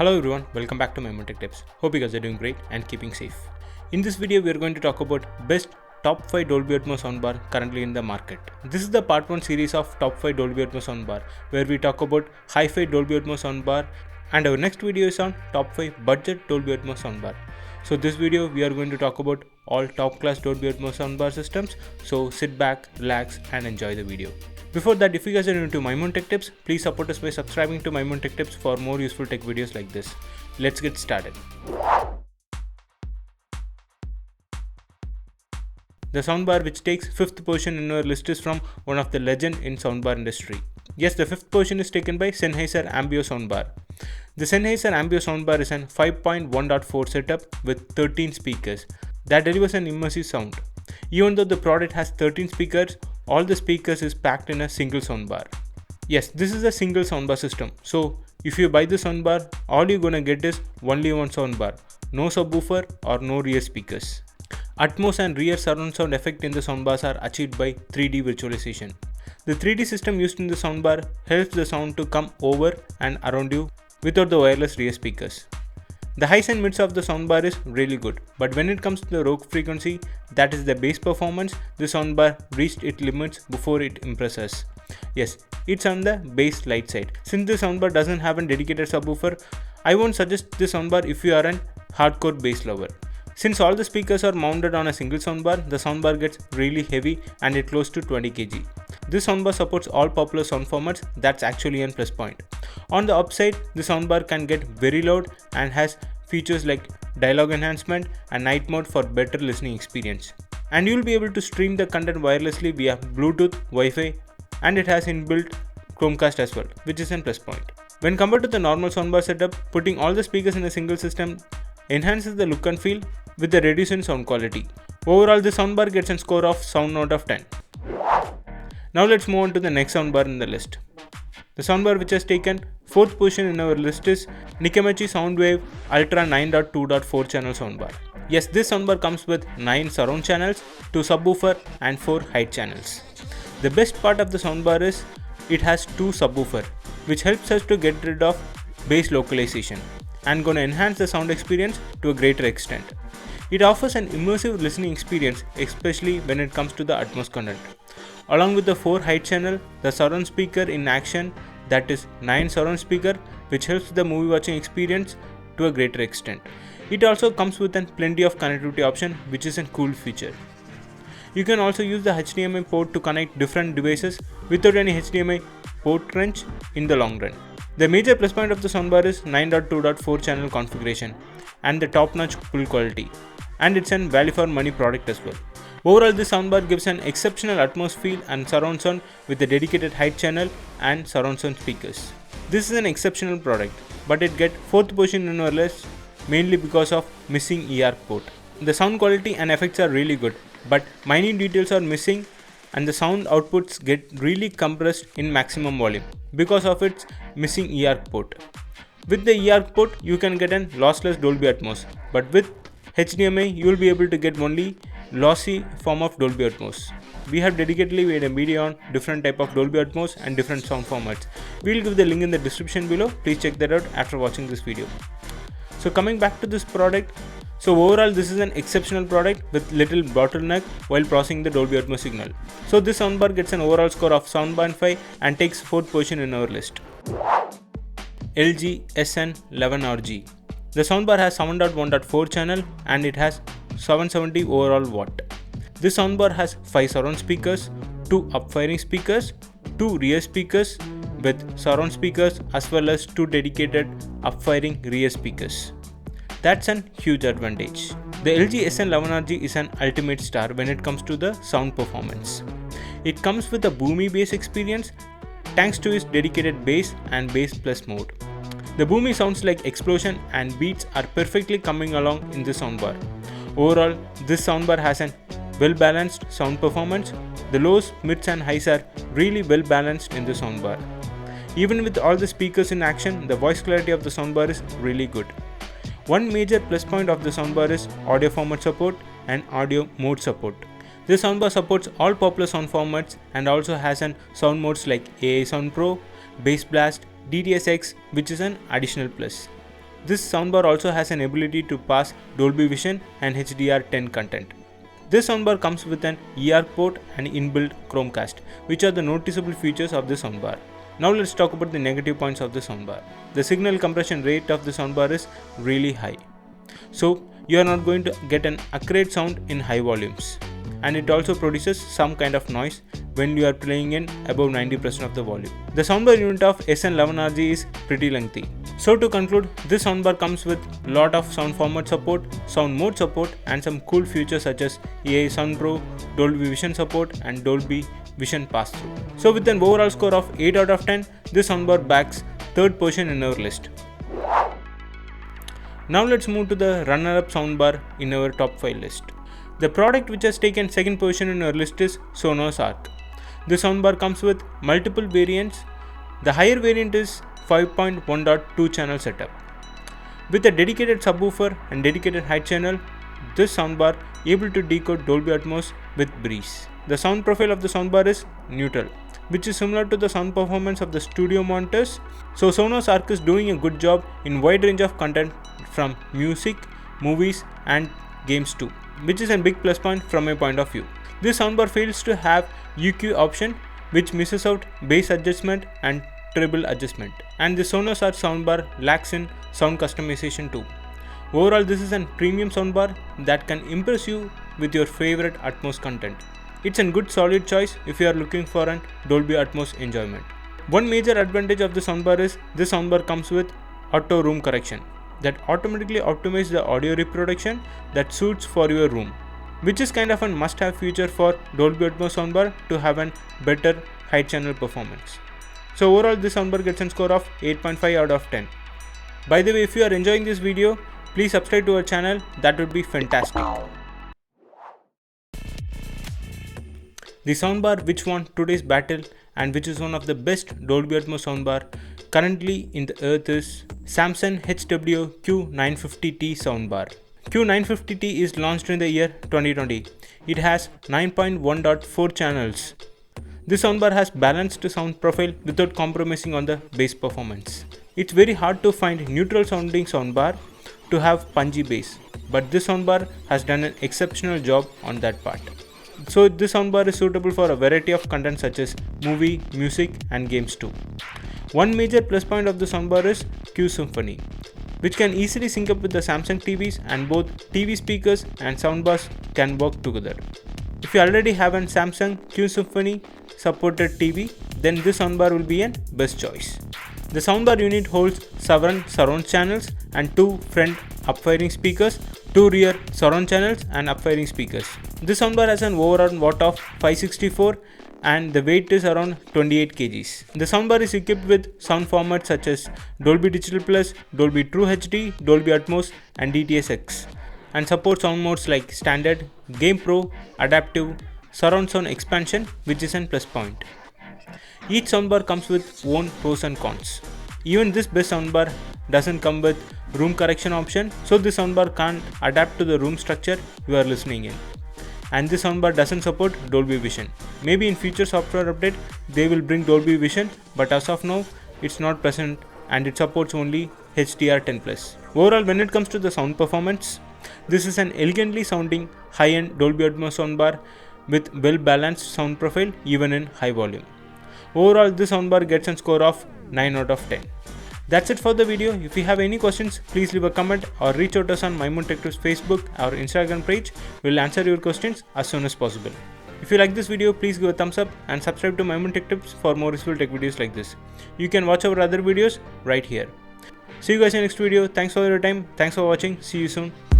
Hello everyone, welcome back to Maimon Tech Tips. Hope you guys are doing great and keeping safe. In this video, we are going to talk about best top 5 Dolby Atmos soundbar currently in the market. This is the part 1 series of top 5 Dolby Atmos soundbar, where we talk about hi-fi Dolby Atmos soundbar, and our next video is on top 5 budget Dolby Atmos soundbar. So this video we are going to talk about all top class Dolby Atmos soundbar systems, so sit back, relax and enjoy the video. Before that, if you guys are new to Maimon Tech Tips, please support us by subscribing to Maimon Tech Tips for more useful tech videos like this. Let's get started. The soundbar which takes 5th position in our list is from one of the legend in soundbar industry. Yes, the 5th position is taken by Sennheiser Ambeo soundbar. The Sennheiser Ambeo soundbar is an 5.1.4 setup with 13 speakers that delivers an immersive sound. Even though the product has 13 speakers, all the speakers is packed in a single soundbar. Yes, this is a single soundbar system. So if you buy the soundbar, all you're gonna get is only one soundbar, no subwoofer or no rear speakers. Atmos and rear surround sound effect in the soundbars are achieved by 3D virtualization. The 3D system used in the soundbar helps the sound to come over and around you without the wireless rear speakers. The highs and mids of the soundbar is really good, but when it comes to the rogue frequency, that is the bass performance, the soundbar reached its limits before it impresses. Yes, it's on the bass light side. Since the soundbar doesn't have a dedicated subwoofer, I won't suggest this soundbar if you are an hardcore bass lover. Since all the speakers are mounted on a single soundbar, the soundbar gets really heavy and it close to 20 kg. This soundbar supports all popular sound formats, that's actually a plus point. On the upside, the soundbar can get very loud and has features like dialogue enhancement and night mode for better listening experience. And you'll be able to stream the content wirelessly via Bluetooth, Wi-Fi, and it has inbuilt Chromecast as well, which is a plus point. When compared to the normal soundbar setup, putting all the speakers in a single system enhances the look and feel with the reduced in sound quality. Overall, the soundbar gets a score of 7 out of 10. Now let's move on to the next soundbar in the list. The soundbar which has taken 4th position in our list is Nikamachi Soundwave Ultra 9.2.4 channel soundbar. Yes, this soundbar comes with 9 surround channels, 2 subwoofer and 4 height channels. The best part of the soundbar is it has 2 subwoofer, which helps us to get rid of bass localization and gonna enhance the sound experience to a greater extent. It offers an immersive listening experience, especially when it comes to the Atmos content. Along with the 4 height channel, the surround speaker in action, that is 9 surround speaker, which helps the movie watching experience to a greater extent. It also comes with plenty of connectivity option, which is a cool feature. You can also use the HDMI port to connect different devices without any HDMI port crunch in the long run. The major plus point of the soundbar is 9.2.4 channel configuration and the top-notch build quality, and it's a value for money product as well. Overall, this soundbar gives an exceptional Atmos feel and surround sound with a dedicated height channel and surround sound speakers. This is an exceptional product, but it gets 4th position in our list mainly because of missing ER port. The sound quality and effects are really good, but minute details are missing and the sound outputs get really compressed in maximum volume because of its missing ER port. With the ER port, you can get an lossless Dolby Atmos, but with HDMI, you will be able to get only lossy form of Dolby Atmos. We have dedicatedly made a video on different type of Dolby Atmos and different sound formats. We will give the link in the description below. Please check that out after watching this video. So coming back to this product, so overall this is an exceptional product with little bottleneck while processing the Dolby Atmos signal. So this soundbar gets an overall score of 7.5 and takes 4th position in our list. LG SN11RG. The soundbar has 7.1.4 channel and it has 770 overall watt. This soundbar has 5 surround speakers, 2 upfiring speakers, 2 rear speakers with surround speakers as well as 2 dedicated upfiring rear speakers. That's a huge advantage. The LG SN11RG is an ultimate star when it comes to the sound performance. It comes with a boomy bass experience thanks to its dedicated bass and bass plus mode. The boomy sounds like explosion and beats are perfectly coming along in the soundbar. Overall, this soundbar has a well-balanced sound performance. The lows, mids and highs are really well balanced in the soundbar. Even with all the speakers in action, the voice clarity of the soundbar is really good. One major plus point of the soundbar is audio format support and audio mode support. This soundbar supports all popular sound formats and also has sound modes like AI Sound Pro, Bass Blast, DTS:X, which is an additional plus. This soundbar also has an ability to pass Dolby Vision and HDR10 content. This soundbar comes with an ER port and inbuilt Chromecast, which are the noticeable features of the soundbar. Now let's talk about the negative points of the soundbar. The signal compression rate of the soundbar is really high. So you are not going to get an accurate sound in high volumes. And it also produces some kind of noise when you are playing in above 90% of the volume. The soundbar unit of SN11RG is pretty lengthy. So to conclude, this soundbar comes with lot of sound format support, sound mode support and some cool features such as AI Sound Pro, Dolby Vision support and Dolby Vision pass-through. So with an overall score of 8 out of 10, this soundbar bags third position in our list. Now let's move to the runner-up soundbar in our top 5 list. The product which has taken second position in our list is Sonos Arc. This soundbar comes with multiple variants. The higher variant is 5.1.2 channel setup. With a dedicated subwoofer and dedicated height channel, this soundbar able to decode Dolby Atmos with breeze. The sound profile of the soundbar is neutral, which is similar to the sound performance of the studio monitors. So Sonos Arc is doing a good job in wide range of content from music, movies and games too, which is a big plus point from my point of view. This soundbar fails to have EQ option, which misses out bass adjustment and treble adjustment, and the Sonos Arc soundbar lacks in sound customization too. Overall, this is a premium soundbar that can impress you with your favorite Atmos content. It's a good solid choice if you are looking for a Dolby Atmos enjoyment. One major advantage of the soundbar is this soundbar comes with auto room correction that automatically optimizes the audio reproduction that suits for your room, which is kind of a must-have feature for Dolby Atmos soundbar to have a better high channel performance. So overall, this soundbar gets a score of 8.5 out of 10. By the way, if you are enjoying this video, please subscribe to our channel, that would be fantastic. The soundbar which won today's battle and which is one of the best Dolby Atmos soundbar currently in the earth is Samson HW Q950T soundbar. Q950T is launched in the year 2020. It has 9.1.4 channels. This soundbar has balanced sound profile without compromising on the bass performance. It's very hard to find neutral sounding soundbar to have punchy bass, but this soundbar has done an exceptional job on that part. So this soundbar is suitable for a variety of content such as movie, music and games too. One major plus point of the soundbar is Q Symphony, which can easily sync up with the Samsung TVs, and both TV speakers and soundbars can work together. If you already have a Samsung Q Symphony supported TV, then this soundbar will be an best choice. The soundbar unit holds 7 surround channels and 2 front upfiring speakers, 2 rear surround channels and upfiring speakers. This soundbar has an overall watt of 564 and the weight is around 28 kgs. The soundbar is equipped with sound formats such as Dolby Digital Plus, Dolby True HD, Dolby Atmos and DTS:X, and supports sound modes like Standard, Game Pro, Adaptive, Surround Sound Expansion, which is a plus point. Each soundbar comes with own pros and cons. Even this best soundbar doesn't come with room correction option, so this soundbar can't adapt to the room structure you are listening in. And this soundbar doesn't support Dolby Vision. Maybe in future software update they will bring Dolby Vision, but as of now it's not present and it supports only HDR10+. Overall, when it comes to the sound performance, this is an elegantly sounding high-end Dolby Atmos soundbar with well-balanced sound profile even in high volume. Overall, this soundbar gets a score of 9 out of 10. That's it for the video. If you have any questions, please leave a comment or reach out to us on Maimun Tech Tips Facebook or Instagram page. We'll answer your questions as soon as possible. If you like this video, please give a thumbs up and subscribe to Maimun Tech Tips for more useful tech videos like this. You can watch our other videos right here. See you guys in the next video. Thanks for your time. Thanks for watching. See you soon.